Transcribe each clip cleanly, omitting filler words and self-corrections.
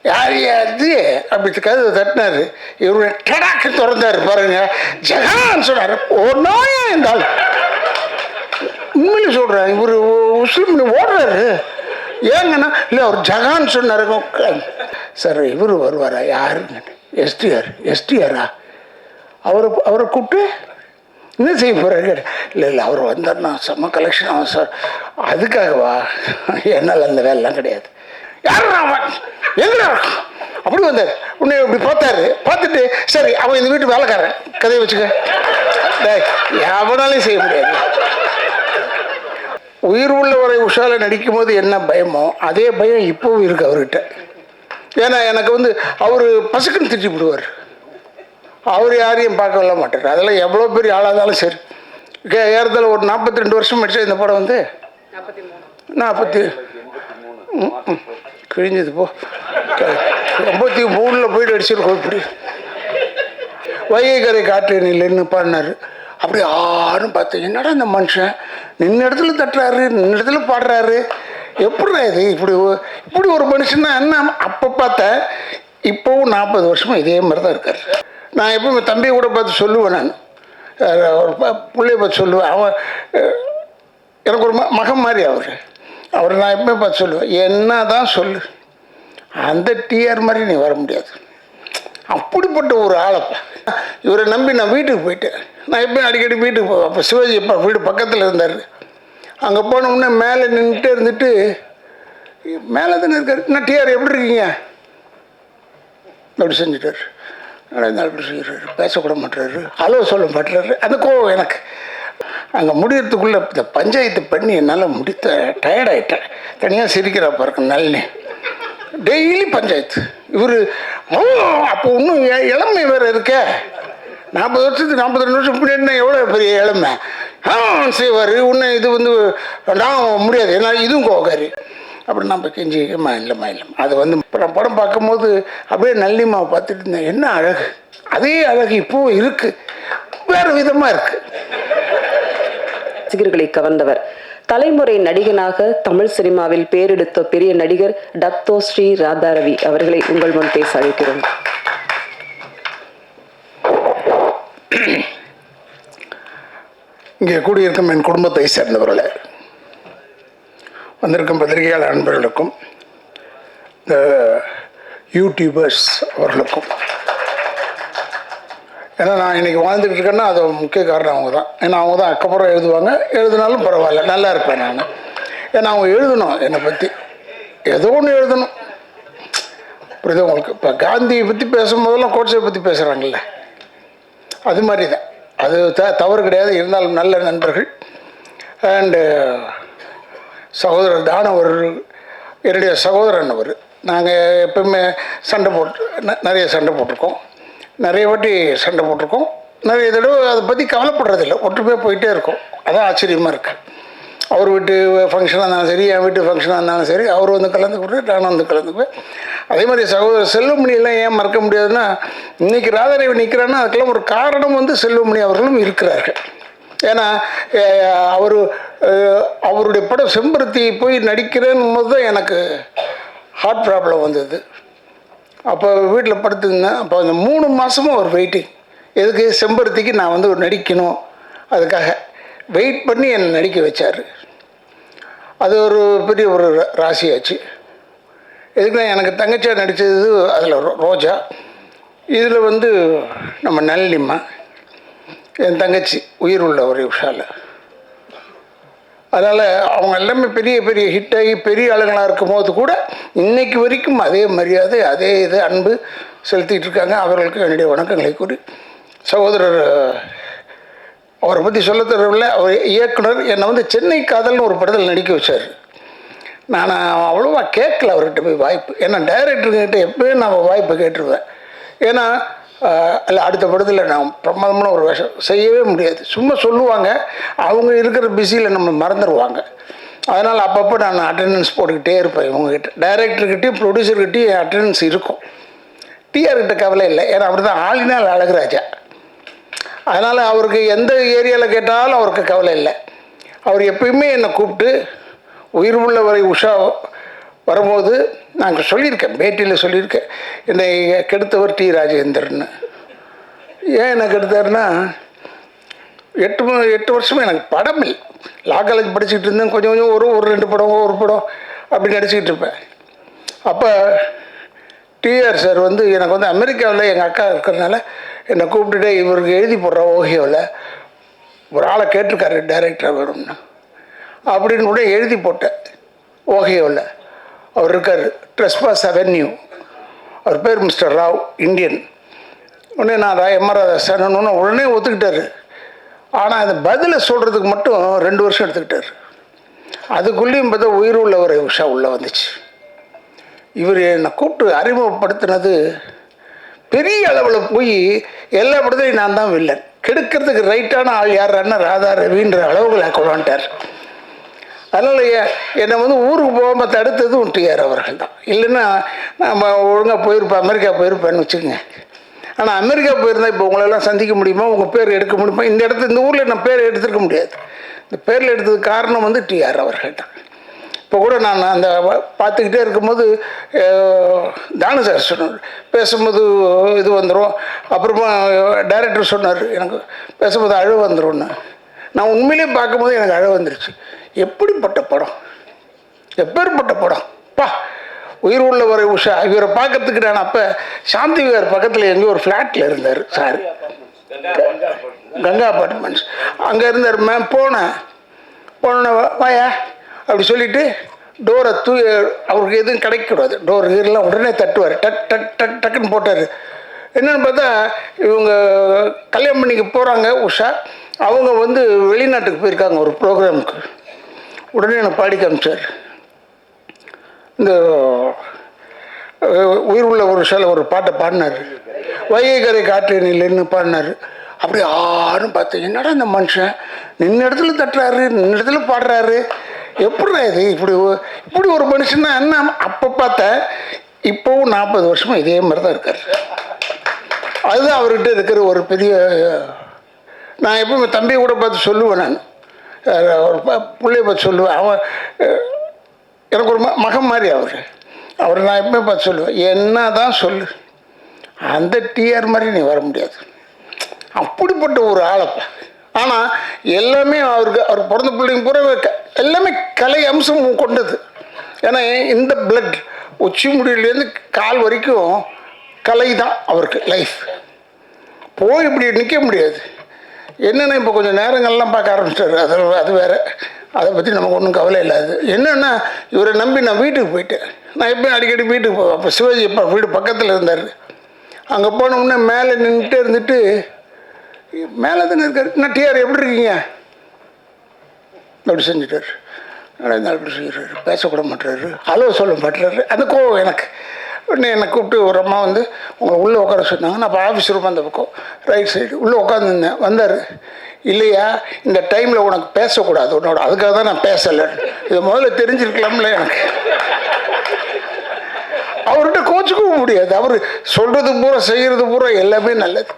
யார் அது அப்படி கதவை தட்டினாரு. இவரு டடாக்கு திறந்தாரு பாருங்க. ஜகான் சொன்னார். ஒன்றாயா இருந்தால் உண்மையில சொல்கிறேன். இவர் முஸ்லீம் ஓடுறாரு. ஏங்கன்னா இல்லை அவர் ஜகான் சொன்னார். சார் இவர் வருவாரா? யாருங்க? எஸ்டிஆரா? அவரை கூப்பிட்டு என்ன செய்ய போகிறாரு? இல்லை அவர் வந்தார்னா செம்ம கலெக்ஷன் ஆகும் சார். அதுக்காகவா? என்னால் அந்த வேலைலாம் கிடையாது. யாரும் எங்கடா அப்படி வந்தார். உன்னை இப்படி பார்த்தாரு. பார்த்துட்டு சரி அவன் இந்த வீட்டு வேலைக்காரன் கதையை வச்சுக்க. எவனாலையும் செய்ய முடியாது. உயிர் உள்ளவரை உஷால நடிக்கும் போது என்ன பயமோ அதே பயம் இப்போவும் இருக்கு அவர்கிட்ட. ஏன்னா எனக்கு அவர் பசுக்குன்னு திட்டி விடுவார். அவர் யாரையும் பார்க்க விட மாட்டார். அதெல்லாம் எவ்வளோ பெரிய ஆளாக இருந்தாலும் சரி. ஏறத்தில் ஒரு 42 வருஷம் அடிச்சா இந்த படம் 40 கிழிஞ்சது போ 83 போயிட்டு அடிச்சிருக்கோம். இப்படி வைகை கரை காற்று இல்லைன்னு பாடினார். அப்படி யாரும் பார்த்து என்னடா இந்த மனுஷன் நின்ன இடத்துல தட்டுறாரு, நின்ன இடத்துல பாடுறாரு, எப்படிடா இது இப்படி ஒரு மனுஷன்னா என்ன? அப்போ பார்த்தேன். இப்போவும் 40 வருஷமாக இதே மாதிரி தான் இருக்கார். நான் எப்பவுமே தம்பியை கூட பார்த்து சொல்லுவேன். நான் பிள்ளைய பார்த்து சொல்லுவேன். அவன் எனக்கு ஒரு மகன் மாதிரி அவர் நான் எப்பவுமே பார்த்து சொல்லுவேன், என்ன தான் சொல்லு, அந்த டிஆர் மாதிரி நீ வர முடியாது. அப்படிப்பட்ட ஒரு ஆளப்பா. இவரை நம்பி நான் வீட்டுக்கு போயிட்டேன். நான் எப்பயும் அடிக்கடி வீட்டுக்கு போவேன். அப்போ சிவாஜி அப்பா வீடு பக்கத்தில் இருந்தார். அங்கே போனோம்னா மேலே நின்றுட்டே இருந்துட்டு, மேலே தானே இருக்கார், நான் டிஆர் எப்படி இருக்கீங்க அப்படி செஞ்சுட்டார். அப்படி செய்கிறாரு, பேசக்கூட மாட்டுறாரு, அளவு சொல்ல மாட்டுறாரு. அந்த கோவம் எனக்கு அங்கே முடியறதுக்குள்ளே இந்த பஞ்சாயத்து பண்ணி என்னால் டயர்டாயிட்டேன். தனியாக சிரிக்கிறா பாருங்க நளினி. டெய்லி பஞ்சாயத்து. இவர் அப்போ இன்னும் இளமை வேறு இருக்க. 40 வருஷத்துக்கு 42 வருஷம் முன்னாடி எவ்வளோ பெரிய இளமை செய்வார். இன்னும் நான் முடியாது, ஏன்னா இதுவும் கோகாரி. அப்படி நம்ம கெஞ்சி இல்லைம்மா அது நான் படம் பார்க்கும்போது அப்படியே நல்லிம்மாவை பார்த்துட்டு இருந்தேன். என்ன அழகு! அதே அழகு இப்போவும் இருக்குது, வேறு விதமாக இருக்குது. ரசிகர்களை கவர்ந்தவர். தலைமுறை நடிகனாக தமிழ் சினிமாவில் பேரெடுத்த பெரிய நடிகர் டத்தோ ஸ்ரீ ராதாரவி அவர்களை உங்கள் முன் பேச அழைக்கிறோம். இங்கே கூடியிருக்கும் என் குடும்பத்தை சேர்ந்தவர்களே, வந்திருக்கும் பத்திரிகையாளர் நண்பர்களுக்கும் இந்த யூடியூபர்ஸ் அவர்களுக்கும், ஏன்னா நான் இன்றைக்கி வாழ்ந்துட்டு இருக்கேன்னா அது முக்கிய காரணம் அவங்க தான். ஏன்னா அவங்க தான் அக்கப்புறம் எழுதுவாங்க. எழுதினாலும் பரவாயில்ல, நல்லா இருப்பேன் நான். ஏன்னா அவங்க எழுதணும், என்னை பற்றி ஏதோ ஒன்று எழுதணும். புரியுது உங்களுக்கு? இப்போ காந்தியை பற்றி பேசும்போதெல்லாம் கோட்ஸை பற்றி பேசுகிறாங்கல்ல, அது மாதிரி தான். அது தவறு கிடையாது. இருந்தாலும் நல்ல நண்பர்கள். அண்டு சகோதரர் தானவர், என்னுடைய சகோதரன் அவர். நாங்கள் எப்பவுமே நிறைய சண்டை போட்டிருக்கோம். நிறைய வாட்டி சண்டை போட்டிருக்கோம். நிறைய தடவை அதை பற்றி கவலைப்படுறதில்லை, ஒற்றுமையாக போயிட்டே இருக்கோம். அதான் ஆச்சரியமாக இருக்குது. அவர் வீட்டு ஃபங்க்ஷனாக இருந்தாலும் சரி, என் வீட்டு ஃபங்க்ஷனாக இருந்தாலும் சரி, அவர் கலந்துக்கிட்டு நானும் கலந்துக்குவேன். அதே மாதிரி சகோதரர் செல்வமணியெல்லாம் ஏன் மறக்க முடியாதுன்னா, இன்றைக்கி ராதாரவி நிற்கிறான்னா அதுக்கெல்லாம் ஒரு காரணம் செல்வமணி அவர்களும் இருக்கிறார்கள். ஏன்னா அவருடைய படம் செம்பருத்தி போய் நடிக்கிறேன்னு போது தான் எனக்கு ஹார்ட் ப்ராப்ளம் வந்தது. அப்போ வீட்டில் படுத்துருந்தேன். அப்போ அந்த 3 மாதமும் ஒரு வெயிட்டிங். எதுக்கு? செம்பருத்திக்கு நான் நடிக்கணும். அதுக்காக வெயிட் பண்ணி என்னை நடிக்க வச்சார். அது ஒரு பெரிய ஒரு ராசியாச்சு. எதுக்குன்னா எனக்கு தங்கச்சியாக நடித்தது அதில் ரோஜா, இதில் நம்ம நளினிம்மா, என் தங்கச்சி உயிர் உள்ள ஒரு விஷால. அதனால் அவங்க எல்லாமே பெரிய பெரிய ஹிட்டாகி பெரிய ஆளுங்களாக இருக்கும்போது கூட இன்றைக்கு வரைக்கும் அதே மரியாதை, அதே அன்பு செலுத்திட்டு இருக்காங்க. அவர்களுக்கு என்னுடைய வணக்கங்களை கூறி, சகோதரர் அவரை பற்றி சொல்ல தரவில்லை. அவர் இயக்குனர் என்னை சென்னை காதல்னு ஒரு படத்தில் நடிக்க வச்சார். நான் அவ்வளோவா கேட்கல அவர்கிட்ட போய் வாய்ப்பு. ஏன்னா டைரக்டருங்கிட்ட எப்போயும் நான் வாய்ப்பு கேட்டுருவேன். ஏன்னா இல்லை அடுத்த படத்தில் நான் பிரமாதமான ஒரு வேஷம் செய்யவே முடியாது. சும்மா சொல்லுவாங்க, அவங்க இருக்கிற பிஸியில் நம்ம மறந்துடுவாங்க. அதனால் அப்பப்போ நான் அட்டெண்டன்ஸ் போட்டுக்கிட்டே இருப்பேன். இவங்ககிட்ட டைரக்டர்கிட்டையும் ப்ரொடியூசர்கிட்டையும் அட்டெண்டன்ஸ் இருக்கும். டிஆர்கிட்ட கவலை இல்லை, ஏன்னா அவர் தான் ஆளினால் அழகுராஜா. அதனால் அவருக்கு எந்த ஏரியாவில் கேட்டாலும் அவருக்கு கவலை இல்லை. அவர் எப்பயுமே என்னை கூப்பிட்டு, உயிர் உள்ளவரை உஷா வரும்போது நான் சொல்லியிருக்கேன், பேட்டியில் சொல்லியிருக்கேன், என்னை கெடுத்தவர் டி ராஜேந்தர்னு. ஏன் என்ன கெடுத்தாருன்னா, 8 வருஷமாக எனக்கு படம் இல்லை. லா காலேஜ் படிச்சுட்டு இருந்தேன். கொஞ்சம் கொஞ்சம் ஒரு 2 படம் ஒரு படம் அப்படி நடிச்சுக்கிட்டு இருப்பேன். அப்போ டிஆர் சார் வந்து எனக்கு வந்து அமெரிக்காவில் எங்கள் அக்கா இருக்கிறதுனால என்னை கூப்பிட்டுட்டு இவருக்கு எழுதி போடுற ஓஹியோவில் ஒரு ஆளை கேட்டிருக்காரு டைரக்டராக வேணும்னா அப்படின்னு கூட எழுதி போட்டேன். ஓஹியோவில் அவர் இருக்கார், ட்ரெஸ்பாஸ் அவென்யூ. அவர் பேர் மிஸ்டர் ராவ், இந்தியன். உடனே நான் எம்ஆர் ராதாசன்னு உடனே ஒத்துக்கிட்டார். ஆனால் அந்த பதிலை சொல்கிறதுக்கு மட்டும் 2 வருஷம் எடுத்துக்கிட்டார். அதுக்குள்ளேயும் பார்த்தா உயிர் உள்ள ஒரு உஷா உள்ளே வந்துச்சு. இவர் என்னை கூப்பிட்டு அறிமுகப்படுத்தினது பெரிய அளவில் போய் எல்லா படத்துலையும் நான் தான் வில்லன், கெடுக்கிறதுக்கு ரைட்டான ஆள் யாரான்னா ராதா ரவின்ற அளவுகளை கொண்டாண்டார். அதனால் என்னை வந்து ஊருக்கு போகாமல் தடுத்ததும் டிஆர் அவர்கள் தான். இல்லைன்னா நம்ம ஒழுங்காக போயிருப்பேன், அமெரிக்கா போயிருப்பேன்னு வச்சுக்கோங்க. ஆனால் அமெரிக்கா போயிருந்தால் இப்போ உங்களெல்லாம் சந்திக்க முடியுமா, உங்கள் பேர் எடுக்க முடியுமா? இந்த ஊரில் நான் பேர் எடுத்துருக்க முடியாது. இந்த பேரில் எடுத்ததுக்கு காரணம் வந்து டிஆர் அவர்கள் தான். இப்போ கூட நான் அந்த பார்த்துக்கிட்டே இருக்கும்போது தானு சார் சொன்னார், பேசும்போது இது வந்துடும். அப்புறமா டைரக்டர் சொன்னார், எனக்கு பேசும்போது அழ வந்துடும்னு. நான் உண்மையிலே பார்க்கும்போது எனக்கு அழ வந்துருச்சு. எப்படிப்பட்ட படம், எப்பேற்பட்ட படம் பா! உயிர் உள்ள வரை உஷா. இவரை பார்க்கறதுக்கு நான் அப்போ சாந்தி விகார் பக்கத்தில் எங்கேயோ ஒரு ஃப்ளாட்டில் இருந்தார் சார், கங்கா அப்பார்ட்மெண்ட்ஸ். அங்கே இருந்தார். போனேன் வாயா அப்படி சொல்லிவிட்டு டோரை அவருக்கு எதுவும் கிடைக்கக்கூடாது, டோர் கீரெலாம் உடனே தட்டுவார். டக் டக் டக் டக்குன்னு போட்டார். என்னென்னு பார்த்தா இவங்க கல்யாணம் பண்ணிக்க போகிறாங்க உஷா. அவங்க வந்து வெளிநாட்டுக்கு போயிருக்காங்க ஒரு ப்ரோக்ராமுக்கு. உடனே என்னை பாடி காமிச்சார். இந்த உயிர் உள்ள ஒரு ஷால ஒரு பாட்டை பாடினார், வைகை கரை காற்று இல்லைன்னு பாடினார். அப்படி ஆறும் பார்த்தேன், என்னடா இந்த மனுஷன் நின்ன இடத்துல தட்டுறாரு, நின்ன இடத்துல பாடுறாரு, எப்படிடா இது இப்படி ஒரு மனுஷன்னா என்ன? அப்போ பார்த்தேன். இப்போவும் 40 வருஷமாக இதே மாதிரி தான் இருக்கார். அதுதான் அவர்கிட்ட இருக்கிற ஒரு பெரிய. நான் எப்பவும் தம்பியை கூட பார்த்து சொல்லுவேன், நான் ஒரு பிள்ளைய பார்த்து சொல்லுவேன். அவன் எனக்கு ஒரு மகன் மாதிரி அவர் நான் எப்பவுமே பார்த்து சொல்லுவேன், என்ன தான் சொல்லு, அந்த டிஆர் மாதிரி நீ வர முடியாது, அப்படிப்பட்ட ஒரு ஆளப்பா. ஆனால் எல்லாமே அவர் பிறந்த பிள்ளைங்க பூரா எல்லாமே கலை அம்சம் கொண்டது. ஏன்னா இந்த பிளட் உச்சி முடியிலேருந்து கால் வரைக்கும் கலை தான் அவருக்கு லைஃப். போய் இப்படி நிற்க முடியாது. என்னென்னா இப்போ கொஞ்சம் நேரங்கள்லாம் பார்க்க ஆரம்பிச்சிட்டாரு, அது வேறு, அதை பற்றி நமக்கு ஒன்றும் கவலை இல்லாது. என்னென்னா இவரை நம்பி நான் வீட்டுக்கு போயிட்டேன். நான் எப்பயும் அடிக்கடி வீட்டுக்கு போவேன். அப்போ சிவாஜி அப்பா வீடு பக்கத்தில் இருந்தார். அங்கே போனோம்னா மேலே நின்றுட்டே இருந்துட்டு, மேலே தானே இருக்கார், நான் டிஆர் எப்படி இருக்கீங்க அப்படி செஞ்சுட்டார். அப்படி செய்கிறாரு, பேசக்கூட மாட்டுறாரு, ஹலோ சொல்ல மாட்டுறாரு. அந்த கோவம் எனக்கு. உடனே என்னை கூப்பிட்டு ஒரு அம்மா வந்து உங்களை உள்ளே உட்கார சொன்னாங்க. நான் இப்போ ஆஃபீஸ் ரூம் அந்த பக்கம் ரைட் சைடு உள்ளே உட்காந்துருந்தேன். வந்தார், இல்லையா இந்த டைமில் உனக்கு பேசக்கூடாது உன்னோட, அதுக்காக தான் நான் பேசலை, இதை முதல்ல தெரிஞ்சிருக்கலாம்ல. எனக்கு அவர்கிட்ட கோச்சிக்கவும் முடியாது. அவர் சொல்கிறது பூரா செய்கிறது பூரா எல்லாமே நல்லது.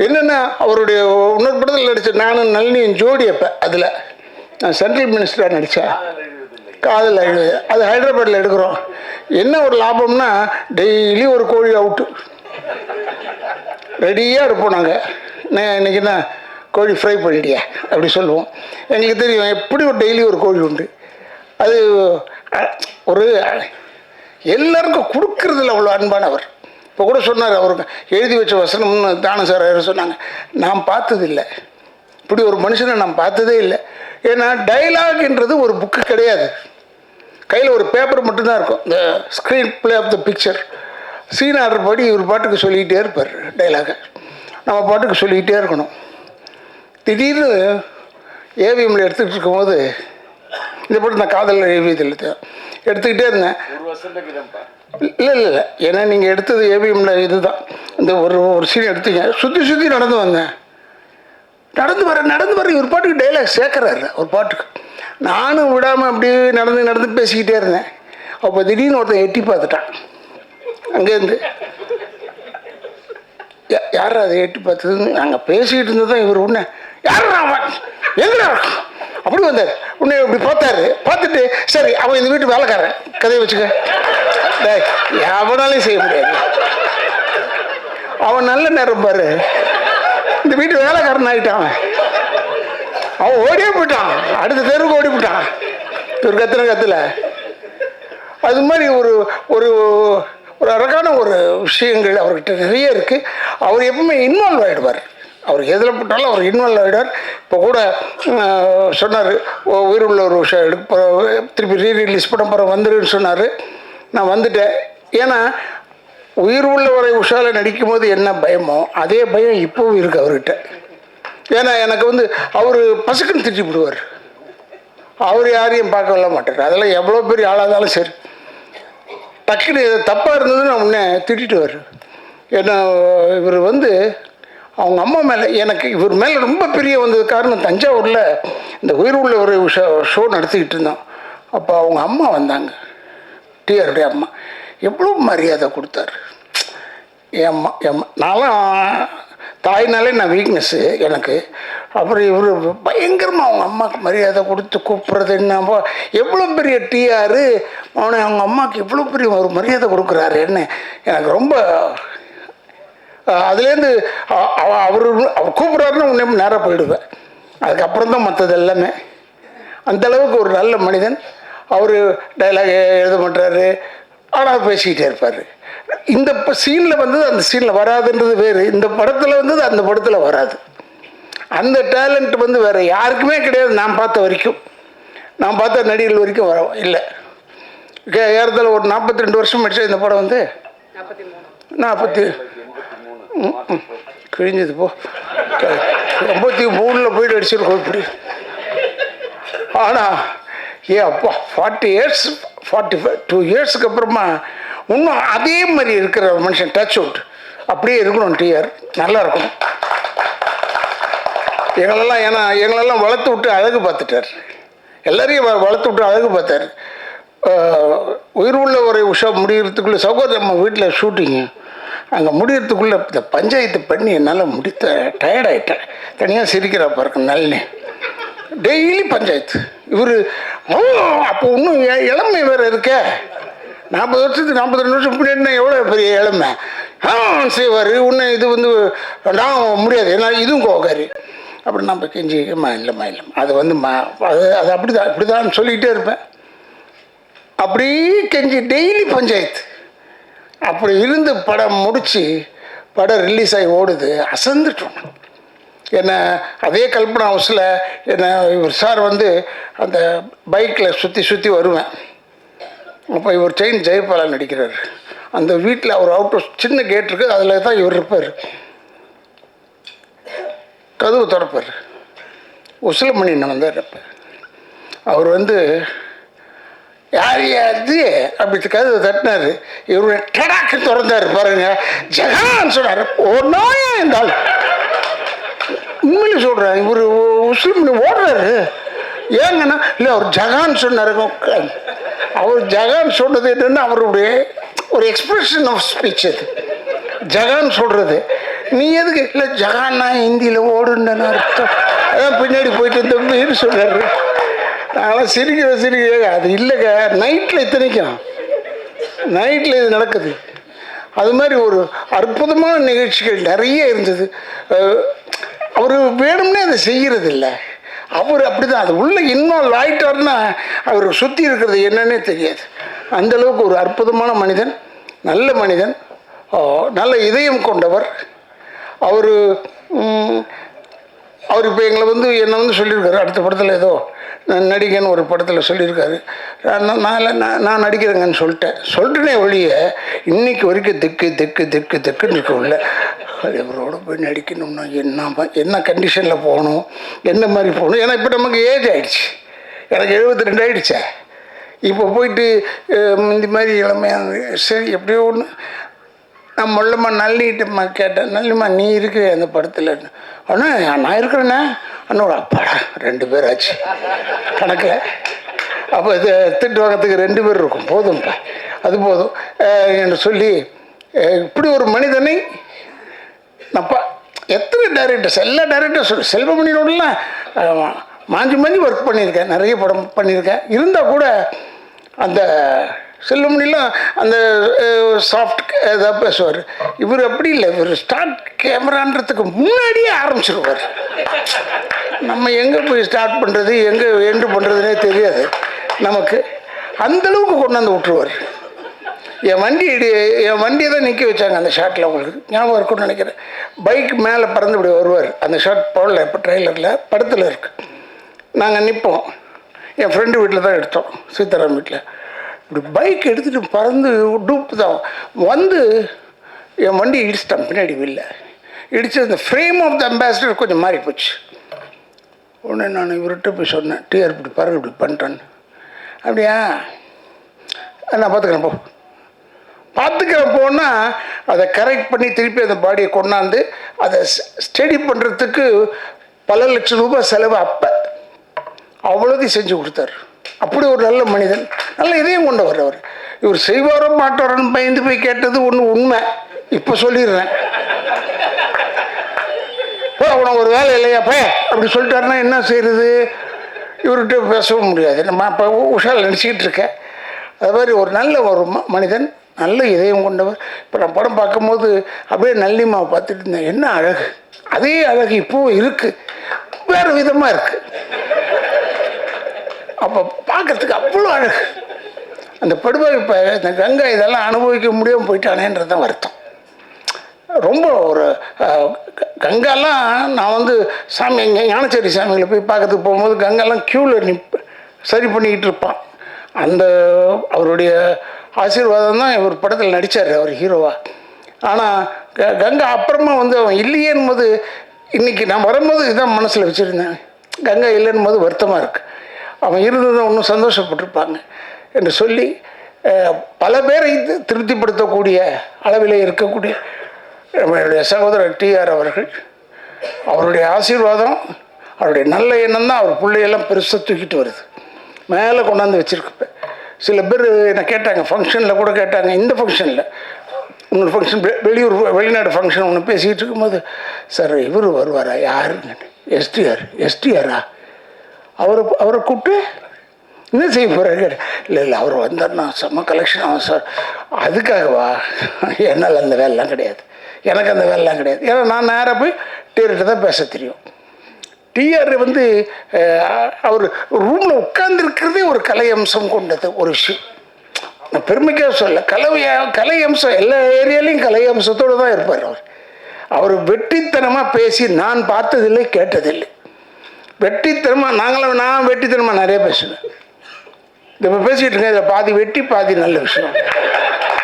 என்னென்னா அவருடைய இன்னொரு படத்தில் நடித்த நானும் நளினியும் ஜோடி. அப்போ அதில் நான் சென்ட்ரல் மினிஸ்டராக நடித்தேன், காதல் அழுது. அது ஹைதராபாத்தில் எடுக்கிறோம். என்ன ஒரு லாபம்னா டெய்லி ஒரு கோழி அவுட்டு ரெடியாக இருப்போம் நாங்கள். நான் இன்றைக்கி தான் கோழி ஃப்ரை பண்ணிட்டியா அப்படி சொல்லுவோம். எங்களுக்கு தெரியும் எப்படி ஒரு டெய்லி ஒரு கோழி உண்டு. அது ஒரு எல்லாருக்கும் கொடுக்கறதில்ல அவ்வளோ அன்பானவர். இப்போ கூட சொன்னார், அவருக்கு எழுதி வச்ச வசனம்னு தானு சார் சொன்னாங்க, நான் பார்த்ததில்லை இப்படி ஒரு மனுஷனை நான் பார்த்ததே இல்லை. ஏன்னா டைலாக்ன்றது ஒரு புக்கு கிடையாது, கையில் ஒரு பேப்பர் மட்டும்தான் இருக்கும், இந்த screen play of the picture. Scene order படி இவர் பாட்டுக்கு சொல்லிக்கிட்டே இருப்பார் டைலாகை, நம்ம பாட்டுக்கு சொல்லிக்கிட்டே இருக்கணும். திடீர்னு ஏவிஎம்மில் எடுத்துக்கிட்டு இருக்கும்போது இந்த பாட்டு நான் காதல் எழுதியில் எடுத்துக்கிட்டே இருந்தேன். இல்லை ஏன்னா நீங்கள் எடுத்தது ஏவிஎம்மில் இது தான். இந்த ஒரு சீன் எடுத்தீங்க, சுற்றி நடந்து வந்தேன். நடந்து வர இவர் பாட்டுக்கு டைலாக் சேர்க்குறாரு ஒரு பாட்டுக்கு. நானும் விடாமல் அப்படியே நடந்து பேசிக்கிட்டே இருந்தேன். அப்போ திடீர்னு ஒருத்தன் எட்டி பார்த்துட்டான் அங்கேருந்து. யார் அதை எட்டி பார்த்ததுன்னு நாங்கள் பேசிக்கிட்டு இருந்ததான் இவர் உடனே யாரா எங்கடா அப்படி வந்தார். உடனே இப்படி பார்த்தாரு. பார்த்துட்டு சரி அவன் இந்த வீட்டு வேலைக்காரன் கதையை வச்சுக்க எவனாலையும் செய்ய முடியாது. அவன் நல்ல நேரம் பாரு, இந்த வீட்டு வேலைக்காரன் ஆகிட்டான். அவன் ஓடியே போயிட்டான், அடுத்த தெருவுக்கு ஓடி போயிட்டான். ஒரு கத்துல அது மாதிரி ஒரு ஒரு ஒரு அழகான ஒரு விஷயங்கள் அவர்கிட்ட நிறைய இருக்குது. அவர் எப்பவுமே இன்வால்வ் ஆகிடுவார். அவர் எதில் போட்டாலும் அவர் இன்வால்வ் ஆகிடுவார். இப்போ கூட சொன்னார், உயிர் உள்ள ஒரு விஷயம் எடுக்க திருப்பி ரீரிலீஸ் பண்ண போகிற வந்துருன்னு சொன்னார். நான் வந்துட்டேன். ஏன்னா உயிர் உள்ள வரை உஷாவில் நடிக்கும் போது என்ன பயமோ அதே பயம் இப்போவும் இருக்குது அவர்கிட்ட. ஏன்னா எனக்கு வந்து அவர் பசுக்குன்னு திட்டி விடுவார். அவர் யாரையும் பார்க்கல மாட்டார். அதெல்லாம் எவ்வளோ பெரிய ஆளாக இருந்தாலும் சரி, டக்குன்னு தப்பாக இருந்ததுன்னு நான் முன்னே திட்டிட்டு வர்றேன். ஏன்னா இவர் வந்து அவங்க அம்மா மேலே எனக்கு இவர் மேலே ரொம்ப பெரிய வந்தது காரணம், தஞ்சாவூரில் இந்த உயிர் உள்ள ஒரு ஷோ நடத்திக்கிட்டு இருந்தோம். அப்போ அவங்க அம்மா வந்தாங்க, டிஆருடைய அம்மா. எவ்வளோ மரியாதை கொடுத்தாரு என் அம்மா. நான்லாம் தாய்னாலே நான் வீக்னஸ்ஸு எனக்கு. அப்புறம் இவர் பயங்கரமாக அவங்க அம்மாவுக்கு மரியாதை கொடுத்து கூப்பிட்றது என்ன, எவ்வளோ பெரிய டிஆர் அவனை அவங்க அம்மாவுக்கு எவ்வளோ பெரிய ஒரு மரியாதை கொடுக்குறாரு என்ன. எனக்கு ரொம்ப அதுலேருந்து அவர் கூப்பிட்றாருன்னு உடனே நேராக போயிடுவேன். அதுக்கப்புறம் தான் மற்றது எல்லாமே. அந்தளவுக்கு ஒரு நல்ல மனிதன். அவர் டைலாக் எழுத மாட்டார், ஆனால் பேசிக்கிட்டே இருப்பார். இந்த சீனில் வந்தது அந்த சீனில் வராதுன்றது வேறு, இந்த படத்தில் வந்தது அந்த படத்தில் வராது. அந்த டேலண்ட் வந்து வேறு யாருக்குமே கிடையாது. நான் பார்த்த வரைக்கும், நான் பார்த்த நடிகர்கள் வரைக்கும் வர இல்லை. ஏறத்தாழ ஒரு 42 வருஷம் ஆயிடுச்சு இந்த படம் வந்து. 40 கிழிஞ்சது போ, 83 போயிட்டு அடிச்சிருக்கோம் இப்படி. ஆனால் அப்பா 40 இயர்ஸ் 42 இயர்ஸுக்கு அப்புறமா இன்னும் அதே மாதிரி இருக்கிற மனுஷன் டச் அவுட் அப்படியே இருக்கணும். டிஆர் நல்லா இருக்கணும். எங்களெல்லாம் வளர்த்து விட்டு அழகு பார்த்துட்டார். எல்லாரையும் வளர்த்து விட்டு அழகு பார்த்தார். உயிர் உள்ள ஒரு உஷா முடிகிறதுக்குள்ளே சகோதரர் நம்ம வீட்டில் ஷூட்டிங்கு அங்கே முடிகிறதுக்குள்ளே இந்த பஞ்சாயத்து பண்ணி என்னால் முடித்த டயர்டாயிட்டேன். தனியாக சிரிக்கிறா பாருங்க நல்ல டெய்லி பஞ்சாயத்து. இவர் அப்போ இன்னும் இளமை வேறு இருக்க. 40 வருஷத்துக்கு 42 வருஷம் முன்னாடினா எவ்வளோ பெரிய இளமை செய்வார். இன்னும் இது வந்து நான் முடியாது, ஏன்னா இதுவும் கோகாரு. அப்படி நம்ம கெஞ்சி இல்லைம்மா அது வந்து அது அப்படி தான் சொல்லிக்கிட்டே இருப்பேன். அப்படி கெஞ்சி டெய்லி பஞ்சாயத்து. அப்படி இருந்து படம் முடித்து படம் ரிலீஸ் ஆகி ஓடுது. அசந்துட்டோம். என்னை அதே கல்பனா ஹவுஸில் என்னை இவர் சார் வந்து அந்த பைக்கில் சுற்றி வருவேன். அப்போ இவர் செயின் ஜெயபாலா நடிக்கிறார். அந்த வீட்டில் அவர் அவுட் ஹவுஸ் சின்ன கேட் இருக்குது, அதில் தான் இவர் இருப்பார். கதவு திறப்பார். உசிலமணின்னு வந்தார். அப்போ அவர் வந்து யார் அது அப்படி கதவு தட்டினார். இவரு டடாக்கு திறந்தார் பாருங்க. ஜெகான் சொன்னார். ஒரு நாயா இருந்தாலும் உண்மையிலே சொல்கிறேன், இவர் முஸ்லீம் ஓடுறாரு. ஏங்கன்னா இல்லை அவர் ஜகான் சொன்னார். அவர் ஜகான் சொன்னது என்னென்னா அவருடைய ஒரு எக்ஸ்பிரஷன் ஆஃப் ஸ்பீச். அது ஜகான் சொல்கிறது. நீ எதுக்கு இல்லை ஜகான்னா ஹிந்தியில் ஓடுன்னு அர்த்தம். அதான் பின்னாடி போயிட்டு தம்பின்னு சொன்னார். நாங்களாம் சிரிக்க அது இல்லைங்க. நைட்டில் இத்தனைக்கும் நைட்டில் இது நடக்குது. அது மாதிரி ஒரு அற்புதமான நிகழ்ச்சிகள் நிறைய இருந்தது. அவர் வேணும்னே அதை செய்கிறது இல்லை. அவர் அப்படி தான் அது உள்ளே இன்வால்வ் ஆகிட்டார்னா அவர் சுற்றி இருக்கிறது என்னன்னே தெரியாது. அந்தளவுக்கு ஒரு அற்புதமான மனிதன், நல்ல மனிதன், நல்ல இதயம் கொண்டவர். அவர் இப்போ எங்களை வந்து என்னை வந்து சொல்லியிருக்காரு, அடுத்த படத்தில் ஏதோ நடிகன்னு ஒரு படத்தில் சொல்லியிருக்காரு. நான் நடிக்கிறேங்கன்னு சொல்லிட்டேனே ஒழிய இன்னைக்கு வரைக்கும் திக்குன்னு இருக்க உள்ள இவரோட போய் நடிக்கணும்னா என்ன கண்டிஷனில் போகணும், என்ன மாதிரி போகணும். ஏன்னா இப்போ நமக்கு ஏஜ் ஆகிடுச்சு. எனக்கு 72 ஆகிடுச்சே. இப்போ போயிட்டு இந்த மாதிரி இளமையாக சரி எப்படியோ ஒன்று நான் மொல்லம்மா நல்லிட்டம்மா கேட்டேன். நல்லம்மா நீ இருக்கிற அந்த படத்தில் அண்ணா நான் இருக்கிறேண்ணே. அண்ணோட அப்பாடா 2 பேர் ஆச்சு கணக்கில். அப்போ இது திட்டு வாங்கிறதுக்கு 2 பேர் இருக்கும், போதும்ப்பா அது போதும் என்று சொல்லி இப்படி ஒரு மனிதனை நப்பா எத்தனை டைரக்டர்ஸ் எல்லா டைரக்டர்ஸ் செல்வமணியோடலாம் மாஞ்சி ஒர்க் பண்ணியிருக்கேன், நிறைய படம் பண்ணியிருக்கேன். இருந்தால் கூட அந்த செல்லுமணிலாம் அந்த சாஃப்ட் இதாக பேசுவார். இவர் அப்படி இல்லை, இவர் ஸ்டார்ட் கேமரான்றதுக்கு முன்னாடியே ஆரம்பிச்சிருவார். நம்ம எங்கே போய் ஸ்டார்ட் பண்ணுறது எங்கே எண்டு பண்ணுறதுனே தெரியாது நமக்கு. அந்தளவுக்கு கொண்டாந்து விட்டுருவார். என் வண்டியை தான் நிற்க வச்சாங்க அந்த ஷாட்டில். உங்களுக்கு ஞாபகம் இருக்குன்னு நினைக்கிறேன். பைக் மேலே பறந்து இப்படி வருவார். அந்த ஷாட் போடல இப்போ ட்ரெய்லரில், படத்தில் இருக்கு. நாங்கள் நிற்போம். என் ஃப்ரெண்டு வீட்டில் தான் எடுத்தோம், சீதாராம் வீட்டில். இப்படி பைக் எடுத்துகிட்டு பறந்து டூப்பு தான் வந்து என் வண்டி இடிச்சிட்டான் பின்னாடி வெளில. இடித்து அந்த ஃப்ரேம் ஆஃப் த அம்பாசிடர் கொஞ்சம் மாறி போச்சு. உடனே நான் இவர்கிட்ட போய் சொன்னேன், டிஆர் இப்படி பாருங்க இப்படி பண்ணிட்டேன்னு. அப்படியா, நான் பார்த்துக்கிறேன் போ. பார்த்துக்கிறேன் போனால் அதை கரெக்ட் பண்ணி திருப்பி அந்த பாடியை கொண்டாந்து அதை ஸ்டடி பண்ணுறதுக்கு பல லட்சம் ரூபாய் செலவு. அப்போ அவ்வளோதையும் செஞ்சு கொடுத்தாரு. அப்படி ஒரு நல்ல மனிதன், நல்ல இதயம் கொண்டவர் அவர். இவர் செய்வாரோ மாட்டாரோன்னு பயந்து போய் கேட்டது ஒன்று உண்மை. இப்போ சொல்லிடுறேன், உனக்கு ஒரு வேலை இல்லையா பே அப்படி சொல்லிட்டாருன்னா என்ன செய்யறது? இவர்கிட்ட பேசவும் முடியாது. நம்ம அப்போ உஷால் நினச்சிக்கிட்டு இருக்கேன். அது மாதிரி ஒரு நல்ல ஒரு மனிதன், நல்ல இதயம் கொண்டவர். இப்போ நான் படம் பார்க்கும்போது அப்படியே நல்லிமாவை பார்த்துட்டு இருந்தேன். என்ன அழகு! அதே அழகு இப்போவும் இருக்குது, வேறு விதமாக இருக்குது. அப்போ பார்க்கறதுக்கு அவ்வளோ அழகு. அந்த படுபாவி இப்போ இந்த கங்கா இதெல்லாம் அனுபவிக்க முடியாமல் போயிட்டானேன்றது தான் வருத்தம். ரொம்ப ஒரு கங்காலாம் நான் வந்து சாமி ஞானச்சேரி சாமிகளை போய் பார்க்கறதுக்கு போகும்போது கங்காலாம் க்யூவில் சரி பண்ணிக்கிட்டு இருப்பான். அந்த அவருடைய ஆசீர்வாதம் தான் இவர் படத்தில் நடித்தார், அவர் ஹீரோவாக. ஆனால் கங்கா அப்புறமா வந்து அவன் இல்லையேன்னு போது, இன்றைக்கி நான் வரும்போது இதுதான் மனசில் வச்சுருந்தேன். கங்கா இல்லைன்னு போது வருத்தமாக இருக்குது. அவன் இருந்ததை இன்னும் சந்தோஷப்பட்டிருப்பாங்க என்று சொல்லி பல பேரை திருப்திப்படுத்தக்கூடிய அளவில் இருக்கக்கூடிய நம்மளுடைய சகோதரர் டிஆர் அவர்கள், அவருடைய ஆசீர்வாதம், அவருடைய நல்ல எண்ணம் தான் அவர் பிள்ளையெல்லாம் பெருசாக தூக்கிட்டு வருது, மேலே கொண்டாந்து வச்சுருக்கு. சில பேர் என்னை கேட்டாங்க, ஃபங்க்ஷனில் கூட கேட்டாங்க. இந்த ஃபங்க்ஷனில் இன்னொரு ஃபங்க்ஷன், வெளிநாடு ஃபங்க்ஷன் ஒன்று பேசிக்கிட்டு இருக்கும்போது, சார் இவர் வருவாரா? யாருங்க? எஸ்டிஆரா? அவரை கூப்பிட்டு என்ன செய்ய போகிறாரு? இல்லை அவர் வந்தார்னா செம்ம கலெக்ஷன் ஆகும் சார். அதுக்காகவா? என்னால் அந்த வேலைலாம் கிடையாது, எனக்கு அந்த வேலைலாம் கிடையாது. ஏன்னா நான் நேராக போய் டிஆர்கிட்ட தான் பேச தெரியும். டிஆர் வந்து அவர் ரூமில் உட்கார்ந்துருக்கிறதே ஒரு கலை அம்சம் கொண்டது ஒரு விஷயம். நான் பெருமைக்காக சொல்ல, கலை அம்சம் எல்லா ஏரியாலையும் கலை அம்சத்தோடு தான் இருப்பார் அவர் வெற்றித்தனமாக பேசி நான் பார்த்ததில்லை, கேட்டதில்லை. வெற்றித்தனமாக நான் வெற்றித்தனமாக நிறைய பேசுவேன். இப்போ பேசிகிட்டு இருக்கேன், இதில் பாதி வெட்டி பாதி நல்ல விஷயம்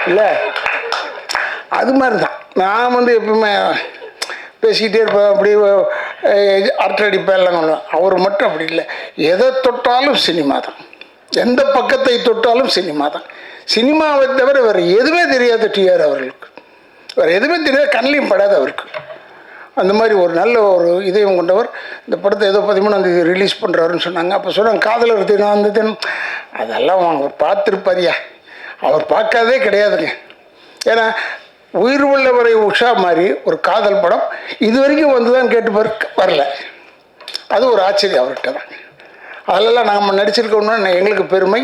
இல்லை? அது மாதிரி தான் நான் வந்து எப்பவுமே பேசிக்கிட்டே இருப்பேன். அப்படி அரட்டடிப்பேன் எல்லாம் பண்ணுவேன். அவர் மட்டும் அப்படி இல்லை, எதை தொட்டாலும் சினிமா தான், எந்த பக்கத்தை தொட்டாலும் சினிமா தான். சினிமாவை தவிர வேறு எதுவுமே தெரியாது டிஆர் அவர்களுக்கு, வேறு எதுவுமே தெரியாது, கண்ணிலையும் படாது அவருக்கு. அந்த மாதிரி ஒரு நல்ல ஒரு இதயம் கொண்டவர். இந்த படத்தை ஏதோ 13ஆம் தேதி ரிலீஸ் பண்ணுறாருன்னு சொன்னாங்க. அப்போ சொன்னாங்க காதலர் தினம் அந்த தினம், அதெல்லாம் அவர் பார்த்துருப்பாரியா? அவர் பார்க்காதே கிடையாதுங்க. ஏன்னா உயிர் உள்ளவரை உஷா மாதிரி ஒரு காதல் படம் இது வரைக்கும் வந்து தான் கேட்டு வரல. அது ஒரு ஆச்சரியம் அவர்கிட்ட தான். அதிலெல்லாம் நாங்கள் நடிச்சிருக்கோம்னா எங்களுக்கு பெருமை.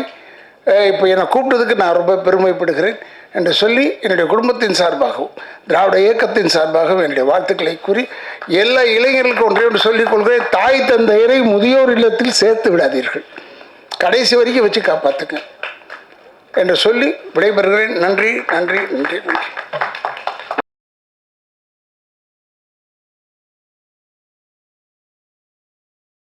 இப்போ என்னை கூப்பிட்டதுக்கு நான் ரொம்ப பெருமைப்படுகிறேன் என்று சொல்லி என்னுடைய குடும்பத்தின் சார்பாகவும் திராவிட இயக்கத்தின் சார்பாகவும் என்னுடைய வாழ்த்துக்களை கூறி எல்லா இளைஞர்களுக்கும் ஒன்றே ஒன்று சொல்லிக் கொள்கிறேன், தாய் தந்தையரை முதியோர் இல்லத்தில் சேர்த்து விடாதீர்கள், கடைசி வரைக்கும் வச்சு காப்பாற்றுங்க என்று சொல்லி விடைபெறுகிறேன். நன்றி நன்றி நன்றி நன்றி.